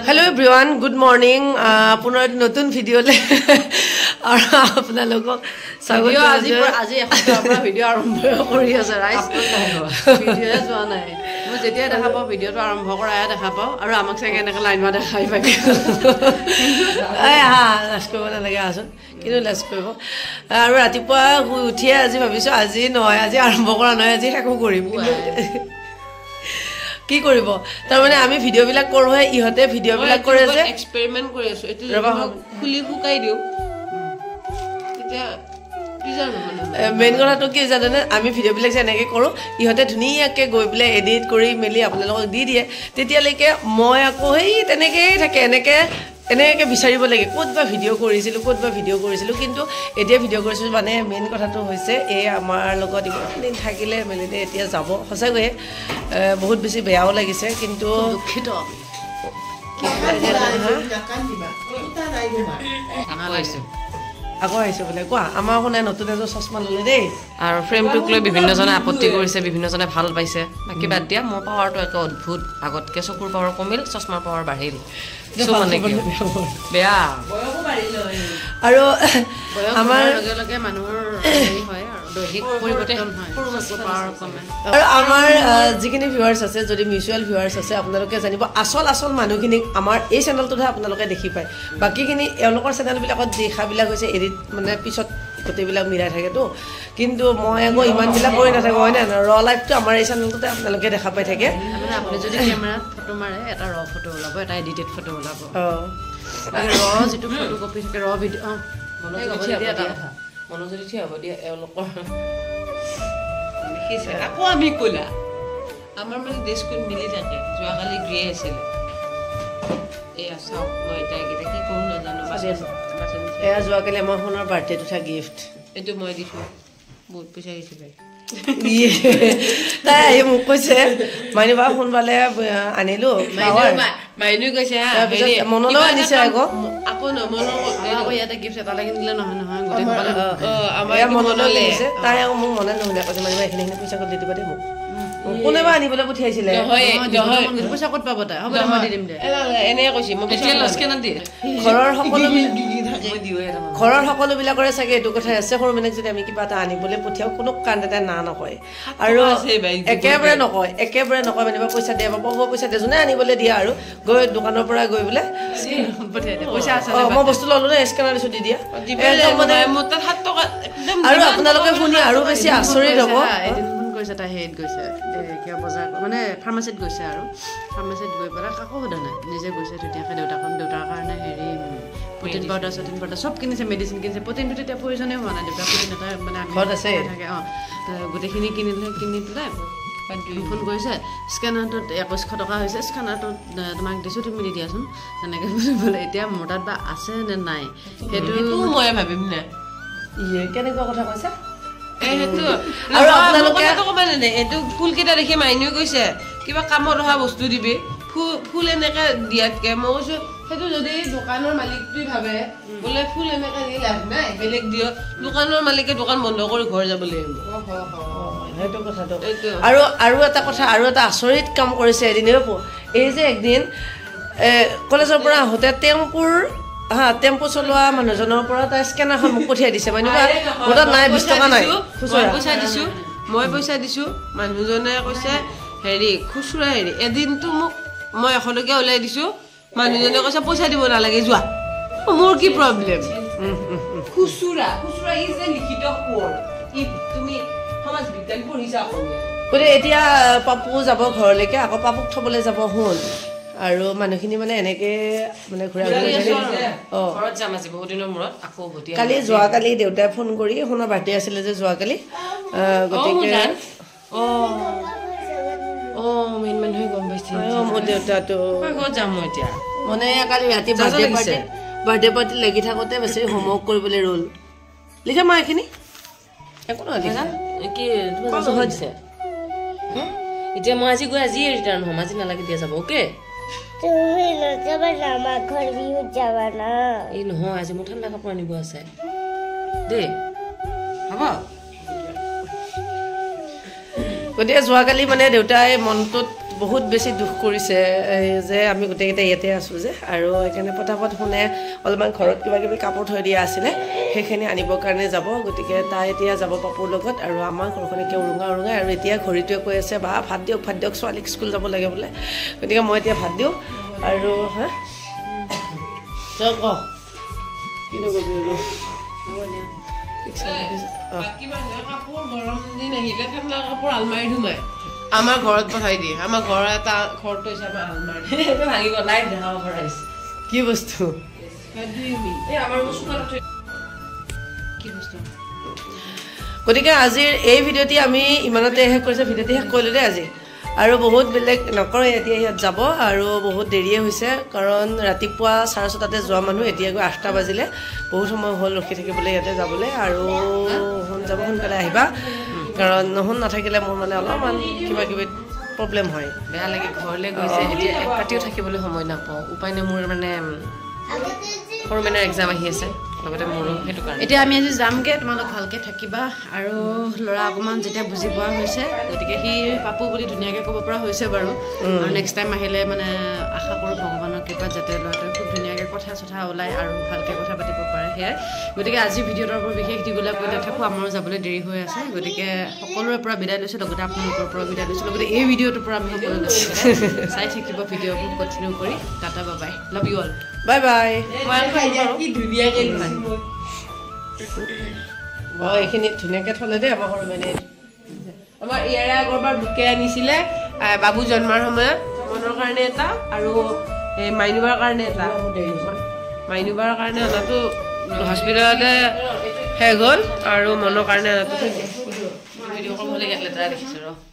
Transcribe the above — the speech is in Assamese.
Hello everyone, good morning. Punar notun video le. Aur apna logo video aji ekta video arambho kori ase right video jo nai mo jetia dekha pao video to arambho kora ya dekha pao aru amak sage enaka line ma dekhai pai ai ha lasko na lage asun kinu lasko bo aru ratipa uthia aji bhabisu aji noy aji arambho kora noy aji heko korim কি কৰিব তাৰ মানে আমি ভিডিও বিলাক কৰো হে ইহতে ভিডিও বিলাক কৰে যে এক্সপেৰিমেন্ট কৰি আছো এটো খুলি ফুকাই দিও তেতিয়া কি জানো মেইন কথাটো কি জানেনে আমি ভিডিও বিলাক যেনেকৈ কৰো ইহতে ধুনীয়াকৈ গৈ পেলাই এডিট কৰি মেলি আপোনালোকক দি দিয়ে তেতিয়ালৈকে মই আকৌ হেই তেনেকেই থাকে এনেকৈ বিচাৰিব লাগে ক'তবা ভিডিও কৰিছিলো কিন্তু এতিয়া ভিডিও কৰিছো মানে মেইন কথাটো হৈছে এই আমাৰ লগত দিন থাকিলে মেলিলে এতিয়া যাব সঁচাকৈ বহুত বেছি বেয়াও লাগিছে কিন্তু দুখিত আকৌ আহিছে বোলে কোৱা আমাৰ কোনে নতুন এযোৰ চশমা ল'লে দেই আৰু ফ্ৰেমটোক লৈ বিভিন্নজনে আপত্তি কৰিছে বিভিন্নজনে ভাল পাইছে বাকি বাদ দিয়া মোৰ পাৱাৰটো এক অদ্ভুত আগতকে চকুৰ পাৱাৰ কমিল চশমাৰ পাৱাৰ বাঢ়িল মানে কি বেয়া বয়সো বাঢ়িল আৰু আমাৰ লগে মানুহৰ হেৰি হয় আৰু দৈহিক পৰিৱৰ্তন হয় চকুৰ পাৱাৰ কমে আৰু আমাৰ যিখিনি ভিউৱাৰ্ছ আছে যদি মিউচুৱেল ভিউৱাৰ্ছ আছে আপোনালোকে জানিব আসল মানুহখিনিক আমাৰ এই চেনেলটোতে আপোনালোকে দেখি পায় বাকিখিনি এওঁলোকৰ চেনেলবিলাকত দেখাবিলাক হৈছে এডিট মানে পিছত গোটেইবিলাক মিলাই থাকেতো কিন্তু মই আকৌ ইমানবিলাক কৰি নাথাকোঁ হয় নাই ৰ লাইফটো আমাৰ এই চেনেলটোতে আপোনালোকে দেখা পাই থাকে মানে আপুনি যদি কেমেৰাত ফটো মাৰে এটা ৰ ফটো ওলাব এটা এডিটেড ফটো ওলাব ৰ যিটো ফটো কপি থাকে ৰ ভিডিঅ' মনোযোগী থিয় হ'ব দিয়া এওঁলোকৰ দেখিছে আকৌ আমি ক'লা আমাৰ মানে দেশখন মিলি থাকে যোৱাকালি গ্ৰে আছিলে এয়া চাওক মই এতিয়া এইকেইটা কি কৰোঁ নাজানো এয়া যোৱাকালি আমাৰ সোণৰ বাৰ্থডেত উঠা গিফ্ট এইটো মই দিছোঁ বহুত পইচা গৈছে পাই তাই আহি মোক কৈছে মাইনু বা সোনবালে আনিলো মাইনু কৈছে মনলৈও আনিছে আকৌ আকৌ ইয়াতে গিফ্ট এটা লাগি দিলে নহয় গোটেই আমাৰ মনলৈ লাগিছে তাই আকৌ মোক মনে নুশুনে কৈছে মাইনু বা এইখিনি পইচা ক'ত দি দিবা দেই মোক কোনেবা আনিবলৈ পঠিয়াইছিলে পইচা ক'ত পাব তাই হ'ব মই দি দিম দে এনেকৈ কৈছে মই ঘৰৰ সকলোবিলাকৰে চাগে এইটো কথাই আছে সৰু মেনেক যদি আমি কিবা এটা আনিবলৈ পঠিয়াওঁ কোনো কাণ এটা না নকয় আৰু একেবাৰে নকয় মানে পইচা দিয়ে পাব পইচা দিয়ে যোনে আনিবলৈ দিয়ে আৰু গৈ দোকানৰ পৰা গৈ বোলে পইচা আছে মই বস্তু ল'লো নে স্কেনাৰ দিছোঁ দি দিয়া আৰু আপোনালোকে শুনি আৰু বেছি আচৰিত হ'ব গৈছে তাই হেৰিত গৈছে কিবা বজাৰ মানে ফাৰ্মাচীত গৈছে আৰু ফাৰ্মাচীত গৈ পেলাই কাকো সোধা নাই নিজে গৈছে ধুনীয়াকৈ দেউতাৰ কাৰণে হেৰি প্ৰটিন পাউডাৰ চব কিনিছে মেডিচিন কিনিছে প্ৰটিনটো তেতিয়া প্ৰয়োজনেই হোৱা নাই দেউতাৰ প্ৰটিন এটা মানে ঘৰত আছে থাকে গোটেইখিনি কিনি পেলাই ফোন কৰিছে স্কেনাৰটোত 2100 টকা হৈছে স্কেনাৰটোত তোমাক দিছোঁ তুমি দি দিয়াচোন তেনেকৈ বোলে এতিয়া মোৰ তাত বা আছে নে নাই সেইটো মই ভাবিম নে কেনেকুৱা কথা কৈছা আৰু আপোনালোকে এইটো ফুলকেইটা দেখি মাইনুৱে কৈছে কিবা কামত অহা বস্তু দিবি ফুল এনেকে দিয়াতকে মই কৈছো সেইটো যদি দোকানৰ মালিকটোৱে ভাবে বোলে ফুল এনেকে দি লাভ নাই বেলেগ দিয় দোকানৰ মালিকে দোকান বন্ধ কৰি ঘৰ যাব লাগিব সেইটো কথাটো আৰু এটা কথা আৰু এটা আচৰিত কাম কৰিছে এদিন এই যে একদিন কলেজৰ পৰা আহোঁতে টেম্পু চলোৱা মানুহজনৰ পৰা তাই স্কেনাৰখন মোক পঠিয়াই দিছে মানে মোৰ তাত নাই 20 টকা নাই মই পইচা দিছোঁ মানুহজনে কৈছে হেৰি খুচুৰা হেৰি এদিনটো মোক মই 100 টকা ওলাই দিছোঁ মানুহজনে কৈছে পইচা দিব নালাগে যোৱা মোৰ কি প্ৰব্লেম খুচুৰা ই যে লিখিত কোড তুমি সমাজ বিজ্ঞান পঢ়িছা গতিকে এতিয়া পাপু যাব ঘৰলৈকে আকৌ পাপুক থবলৈ যাব হ'ল আৰু মানুহখিনি মানে এনেকে মানে ঘূৰা ঘৰত যাম আজি বহুত দিনৰ মূৰত আকৌ যোৱাকালি দেউতাই ফোন কৰি সোণৰ বাৰ্থডে আছিলে যে যোৱাকালি গতিকে মেইন মানুহে গম পাইছে মোৰ দেউতাটো ঘৰত যাম মই এতিয়া মানে কালি ৰাতি বাৰ্থডে পাৰ্টি লাগি থাকোঁতে বেছি হোমৱৰ্ক কৰিবলৈ ৰ'ল লিখা মই এইখিনি একো নহয় কি তোমাৰ দিছে এতিয়া মই আজি গৈ আজিয়ে ৰিটাৰ্ণ হ'ম আজি নালাগে দিয়া যাব অ'কে তুমি নযাবা না আমাৰ ঘৰ বিহুত যাবা না এই নহয় আজি মোৰ ঠাণ্ডা কাপোৰ আনিব আছে দেই হ'ব গতিকে যোৱাকালি মানে দেউতাই মনটোত বহুত বেছি দুখ কৰিছে যে আমি গোটেইকেইটা ইয়াতে আছোঁ যে আৰু সেইকাৰণে পটাপট শুনে অলপমান ঘৰত কিবা কিবি কাপোৰ থৈ দিয়া আছিলে সেইখিনি আনিবৰ কাৰণে যাব গতিকে তাই এতিয়া যাব পাপুৰ লগত আৰু আমাৰ ঘৰখন এতিয়া উৰুঙাই আৰু এতিয়া ঘড়ীটোৱে কৈ আছে বা ভাত দিয়ক ছোৱালীক স্কুল যাব লাগে বোলে গতিকে মই এতিয়া ভাত দিওঁ আৰু হা তই ক কিনো কবি আমাৰ ঘৰত পঠাই দিয়ে আমাৰ ঘৰ এটা ঘৰটো হৈছে আমাৰ আলমাৰি ভাঙিব লাইভ দেখাব পৰা কি বস্তু গতিকে আজিৰ এই ভিডিঅ'টি আমি ইমানতে শেষ কৰিছোঁ ভিডিঅ'টি শেষ কৰিলোঁ দেই আজি আৰু বহুত বেলেগ নকৰোঁ এতিয়া ইয়াত যাব আৰু বহুত দেৰিয়ে হৈছে কাৰণ ৰাতিপুৱা 6:30 যোৱা মানুহ এতিয়া গৈ 8টা বাজিলে বহুত সময় হ'ল ৰখি থাকিবলৈ ইয়াতে যাবলৈ আৰু যাব সোনকালে আহিবা কাৰণ নহ'ন নাথাকিলে মোৰ মানে অলপমান কিবা কিবি প্ৰব্লেম হয় বেয়া লাগে ঘৰলৈ গৈছে এতিয়া এক ৰাতিও থাকিবলৈ সময় নাপাওঁ উপায় নাই মোৰ মানে সৰু মেনৰ এক্সাম আহি আছে লগতে মোৰো সেইটো কাৰণে এতিয়া আমি আজি যামগৈ তোমালোক ভালকৈ থাকিবা আৰু ল'ৰা অকণমান যেতিয়া বুজি পোৱা হৈছে গতিকে সি পাপু বুলি ধুনীয়াকৈ ক'ব পৰা হৈছে বাৰু আৰু নেক্সট টাইম আহিলে মানে আশা কৰোঁ ভগৱানৰ কৃপাত যাতে ল'ৰাটোৱে খুব ধুনীয়াকৈ কথা চথা ওলায় আৰু ভালকৈ কথা পাতিব পাৰে সেয়াই গতিকে আজি ভিডিঅ'টোৰ পৰা বিশেষ দীঘলীয়া কৈ নাথাকোঁ আমাৰো যাবলৈ দেৰি হৈ আছে গতিকে সকলোৰে পৰা বিদায় লৈছোঁ লগতে আপোনালোকৰ পৰা বিদায় লৈছোঁ লগতে এই ভিডিঅ'টোৰ পৰা আমি সকলো চাই থাকিব ভিডিঅ'বোৰ কণ্টিনিউ কৰি tata bye love you all bye bye কি ধুনীয়াকৈ এইখিনি ধুনীয়াকৈ থ'লে দেই আমাৰ ঘৰ মানে আমাৰ ইয়াৰে আগৰবাৰ বুকে আনিছিলে বাবু জন্মৰ সময়ত মনৰ কাৰণে এটা আৰু মাইনুবাৰ কাৰণে এটা মাইনুবাৰ কাৰণে অনাটো হস্পিটেলতে শেষ হ'ল আৰু মনৰ কাৰণে অনাটো ভিডিঅ' কৰিব হ'লে ইয়াত লেতেৰা দেখিছোঁ ৰ